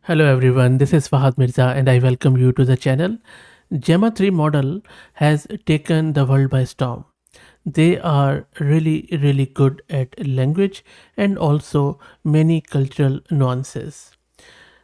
Hello everyone, this is Fahad Mirza and I welcome you to the channel. Gemma-3 model has taken the world by storm. They are really good at language and also many cultural nuances.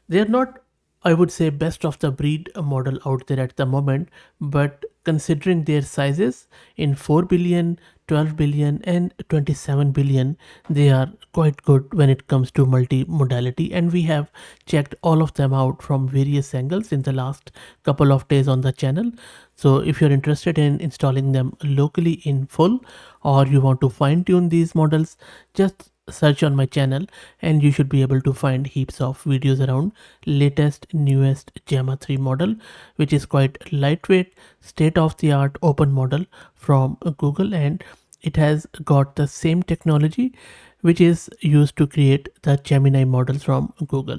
They are not, I would say, best of the breed model out there at the moment, but considering their sizes in 4 billion, 12 billion, and 27 billion, they are quite good when it comes to multimodality. And we have checked all of them out from various angles in the last couple of days on the channel. So if you're interested in installing them locally in full, or you want to fine tune these models, just search on my channel and you should be able to find heaps of videos around latest newest Gemma-3 model, which is quite lightweight, state of the art open model from Google, and it has got the same technology which is used to create the Gemini models from Google.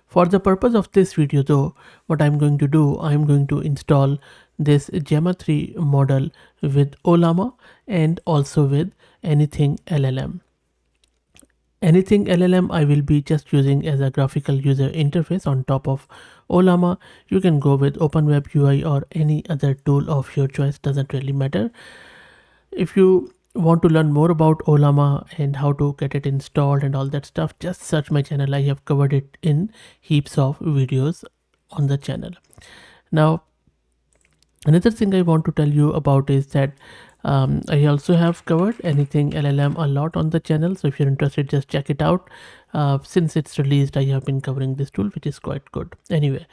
For the purpose of this video though, what I'm going to do, I'm going to install this Gemma-3 model with Ollama and also with AnythingLLM. AnythingLLM I will be just using as a graphical user interface on top of Ollama. You can go with OpenWeb UI or any other tool of your choice, doesn't really matter. If you want to learn more about Ollama and how to get it installed and all that stuff, just search my channel. I have covered it in heaps of videos on the channel. Now, another thing I want to tell you about is that I also have covered AnythingLLM a lot on the channel. So if you're interested, just check it out. Since it's released, I have been covering this tool, which is quite good. Anyway,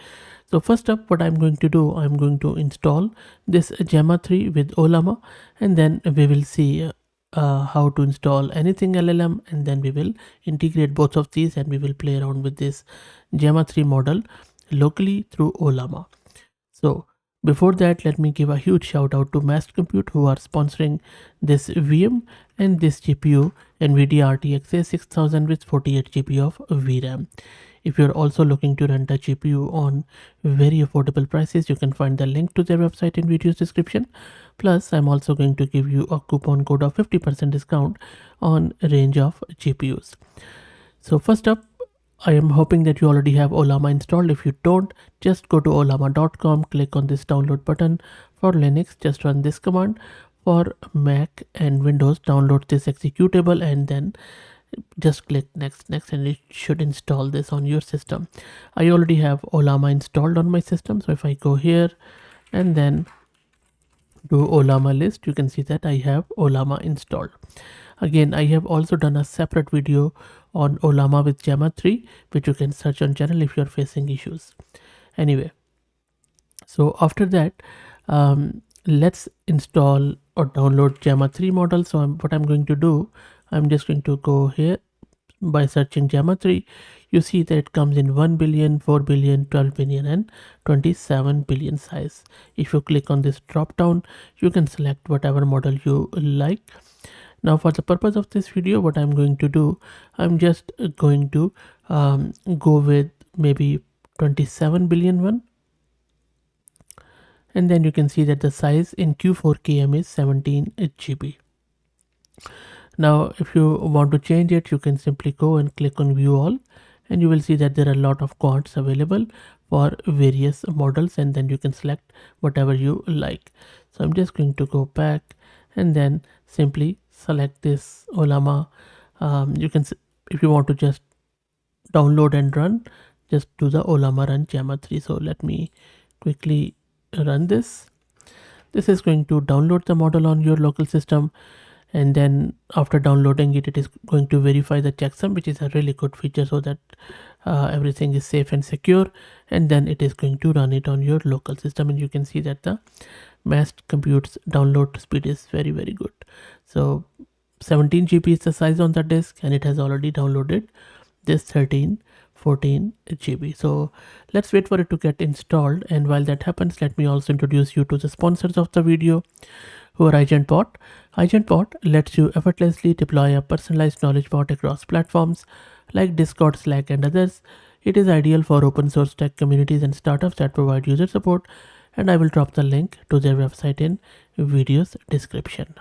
so first up, what I'm going to do, I'm going to install this Gemma-3 with Ollama, and then we will see how to install AnythingLLM, and then we will integrate both of these and we will play around with this Gemma-3 model locally through Ollama. So before that, let me give a huge shout out to Massed Compute who are sponsoring this VM and this GPU NVIDIA RTX A6000 with 48 GB of VRAM. If you're also looking to rent a GPU on very affordable prices, you can find the link to their website in video's description. Plus, I'm also going to give you a coupon code of 50% discount on a range of GPUs. So first up, I am hoping that you already have Ollama installed. If you don't, just go to ollama.com, click on this download button. For Linux, just run this command. For Mac and Windows, download this executable and then just click next and it should install this on your system. I already have Ollama installed on my system, so if I go here and then do Ollama list, you can see that I have Ollama installed. Again, I have also done a separate video on Ollama with Gemma-3, which you can search on channel if you're facing issues. Anyway, so after that, let's install or download Gemma-3 model. So what I'm going to do, I'm just going to go here by searching Gemma-3. You see that it comes in 1 billion, 4 billion, 12 billion and 27 billion size. If you click on this drop down, you can select whatever model you like. Now for the purpose of this video, what I'm going to do, I'm just going to go with maybe 27 billion one. And then you can see that the size in Q4KM is 17 GB. Now if you want to change it, you can simply go and click on view all, and you will see that there are a lot of quants available for various models, and then you can select whatever you like. So I'm just going to go back and then simply select this Ollama. You can, if you want to just download and run, just do the Ollama run Gemma-3. So let me quickly run this. This is going to download the model on your local system, and then after downloading it, it is going to verify the checksum, which is a really good feature, so that everything is safe and secure, and then it is going to run it on your local system. And you can see that the Massed Compute's download speed is very good. So 17 GB is the size on the disk, and it has already downloaded this 14 GB. So let's wait for it to get installed, and while that happens, let me also introduce you to the sponsors of the video, who are AgentBot. AgentBot lets you effortlessly deploy a personalized knowledge bot across platforms like Discord, Slack and others. It is ideal for open source tech communities and startups that provide user support, and I will drop the link to their website in video's description.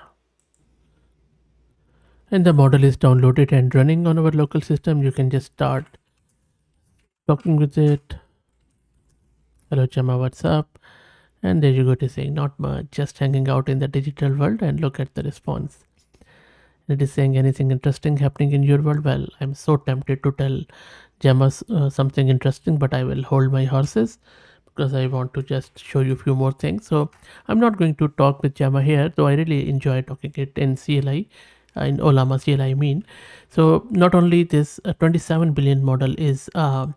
And the model is downloaded and running on our local system. You can just start talking with it. Hello Gemma, what's up? And there you go, to saying not much, just hanging out in the digital world, and look at the response. It is saying anything interesting happening in your world. Well, I'm so tempted to tell Gemma something interesting, but I will hold my horses because I want to just show you a few more things. So I'm not going to talk with Gemma here, though I really enjoy talking it in CLI, in Ollama CLI I mean. So not only this 27 billion model is a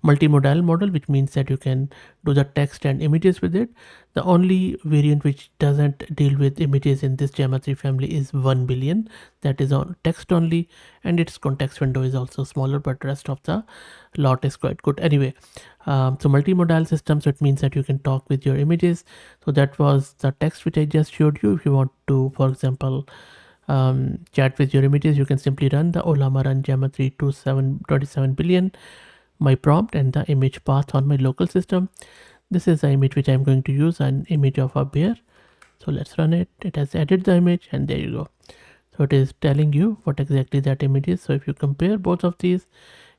multimodal model, which means that you can do the text and images with it. The only variant which doesn't deal with images in this Gemma-3 family is 1 billion, that is on text only, and its context window is also smaller, but rest of the lot is quite good. Anyway, so multimodal system, so it means that you can talk with your images. So that was the text which I just showed you. If you want to, for example, chat with your images, you can simply run the Ollama run Gemma-3 27 billion, my prompt, and the image path on my local system. This is the image which I'm going to use, an image of a bear. So let's run it. It has added the image, and there you go. So it is telling you what exactly that image is. So if you compare both of these,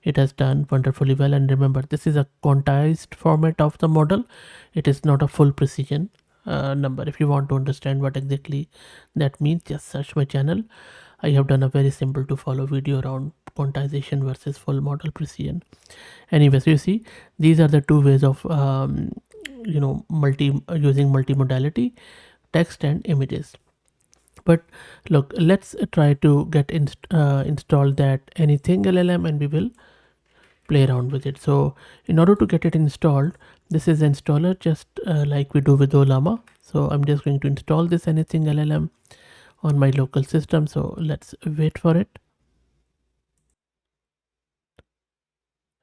it has done wonderfully well. And remember, this is a quantized format of the model. It is not a full precision number. If you want to understand what exactly that means, just search my channel. I have done a very simple to follow video around quantization versus full model precision. Anyway, so you see, these are the two ways of using multimodality, text and images. But look, let's try to get install that anything LLM, and we will play around with it. So in order to get it installed, this is installer, just like we do with Ollama. So I'm just going to install this anything LLM on my local system. So let's wait for it.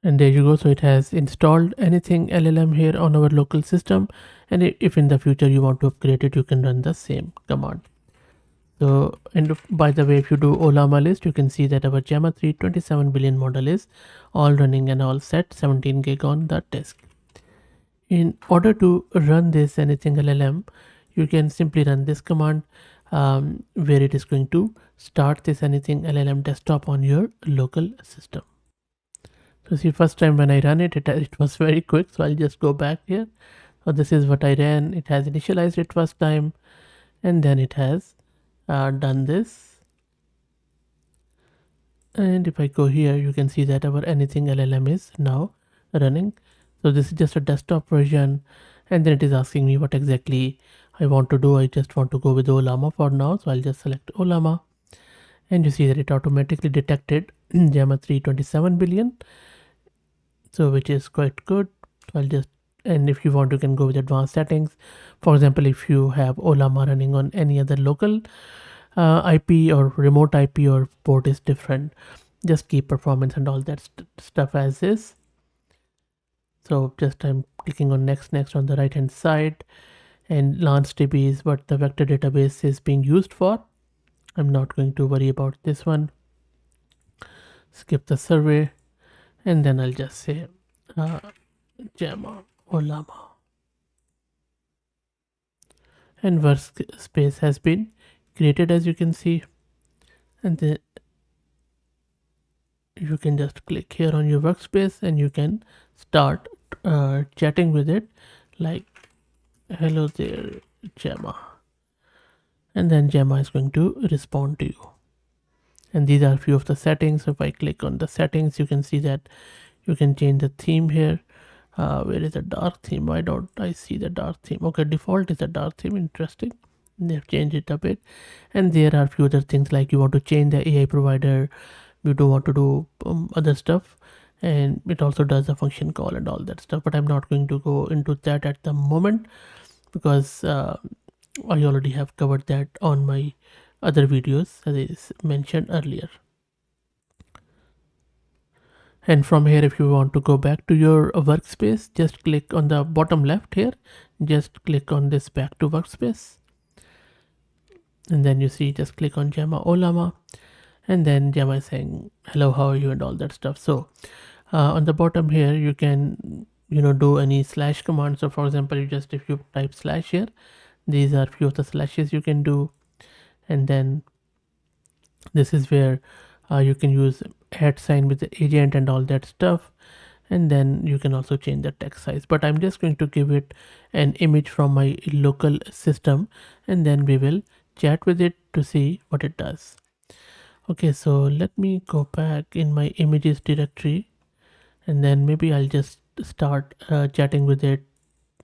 And there you go. So it has installed anything LLM here on our local system. And if in the future you want to upgrade it, you can run the same command. So, and by the way, if you do Ollama list, you can see that our Gemma-3 27 billion model is all running and all set, 17 gig on the disk. In order to run this anything LLM, you can simply run this command, where it is going to start this anything LLM desktop on your local system. So see, first time when I run it, it was very quick. So I'll just go back here. So this is what I ran. It has initialized it first time, and then it has done this. And if I go here, you can see that our anything LLM is now running. So this is just a desktop version, and then it is asking me what exactly I want to do. I just want to go with Ollama for now, so I'll just select Ollama, and you see that it automatically detected Gemma-3 27 billion, so which is quite good. So I'll just, and if you want, you can go with advanced settings. For example, if you have Ollama running on any other local IP or remote IP, or port is different, just keep performance and all that stuff as is. So just I'm clicking on next on the right hand side, and LaunchDB is what the vector database is being used for. I'm not going to worry about this one. Skip the survey, and then I'll just say Gemma Ollama, and workspace has been created, as you can see. And then you can just click here on your workspace, and you can start chatting with it, like hello there Gemma, and then Gemma is going to respond to you. And these are a few of the settings. If I click on the settings, you can see that you can change the theme here. Where is the dark theme? Why don't I see the dark theme? Okay, default is a dark theme. Interesting. They've changed it a bit. And there are a few other things, like you want to change the AI provider, you don't want to do other stuff, and it also does a function call and all that stuff. But I'm not going to go into that at the moment, because I already have covered that on my other videos, as I mentioned earlier. And from here, if you want to go back to your workspace, just click on the bottom left here, just click on this back to workspace, and then you see, just click on Gemma Ollama, and then Gemma is saying hello, how are you, and all that stuff. So on the bottom here, you can do any slash command. So for example, if you type slash here, these are few of the slashes you can do. And then this is where you can use @ with the agent and all that stuff. and then you can also change the text size, but I'm just going to give it an image from my local system, and then we will chat with it to see what it does. Okay, so let me go back in my images directory, and then maybe I'll just start chatting with it.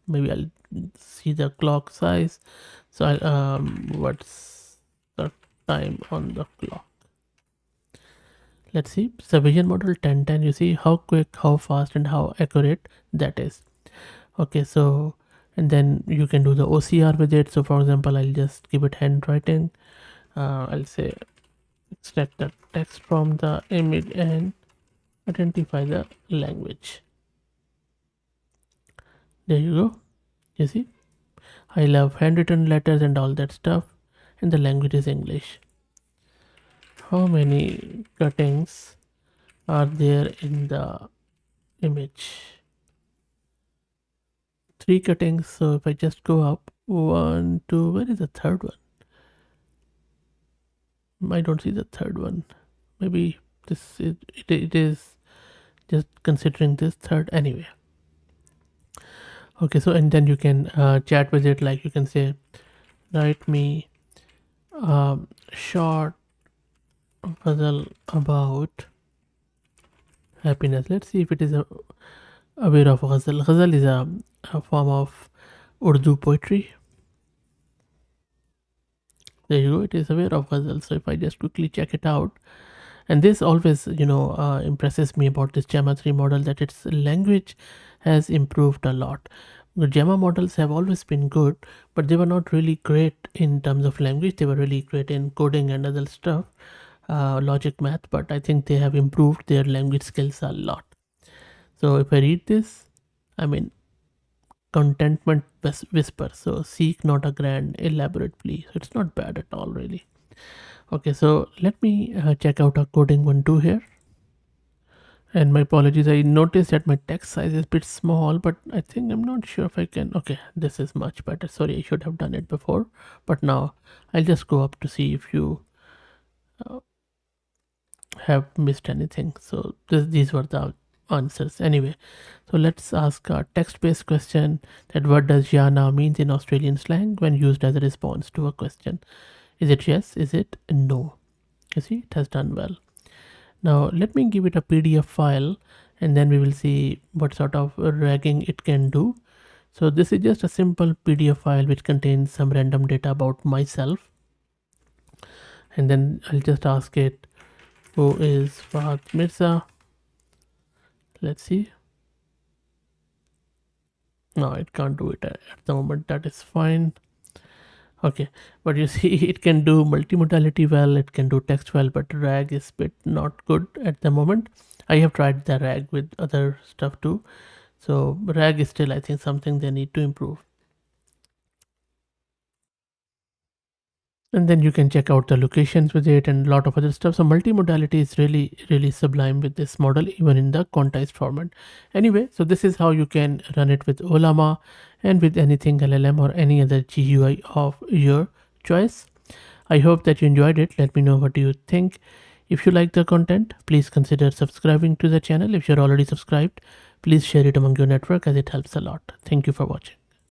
Maybe I'll see the clock size. So what's the time on the clock? Let's see. It's a vision model 1010. You see how quick, how fast, and how accurate that is. Okay, so and then you can do the OCR with it. So for example, I'll just give it handwriting. I'll say extract the text from the image and identify the language. There you go. You see, I love handwritten letters and all that stuff, and the language is English. How many cuttings are there in the image? 3 cuttings. So if I just go up 1, 2, where is the third one? I don't see the third one. Maybe this is it is just considering this third anyway. Okay, so and then you can chat with it, like you can say write me short puzzle about happiness. Let's see if it is aware of ghazal. Ghazal is a form of Urdu poetry. There you go, it is aware of ghazal. So if I just quickly check it out, and this always impresses me about this Gemma-3 model, that its language has improved a lot. The Gemma models have always been good, but they were not really great in terms of language. They were really great in coding and other stuff, logic, math, but I think they have improved their language skills a lot. So if I read this, I mean, contentment whisper, so seek not a grand elaborate plea. So it's not bad at all, really. Okay, so let me check out our coding 1.2 here. And my apologies, I noticed that my text size is a bit small, but I think I'm not sure if I can. Okay, this is much better. Sorry, I should have done it before, but now I'll just go up to see if you have missed anything. So these were the answers anyway. So let's ask a text-based question, that what does Jana means in Australian slang when used as a response to a question? Is it yes? Is it no? You see, it has done well. Now let me give it a PDF file, and then we will see what sort of ragging it can do. So this is just a simple PDF file which contains some random data about myself, and then I'll just ask it, who is Fahad Mirza? Let's see. No, it can't do it at the moment. That is fine. Okay, but you see, it can do multimodality well, it can do text well, but rag is bit not good at the moment. I have tried the rag with other stuff too, so rag is still, I think, something they need to improve. And then you can check out the locations with it and a lot of other stuff. So multimodality is really sublime with this model, even in the quantized format. Anyway, so this is how you can run it with Ollama and with AnythingLLM or any other GUI of your choice. I hope that you enjoyed it. Let me know what you think. If you like the content, please consider subscribing to the channel. If you're already subscribed, please share it among your network, as it helps a lot. Thank you for watching.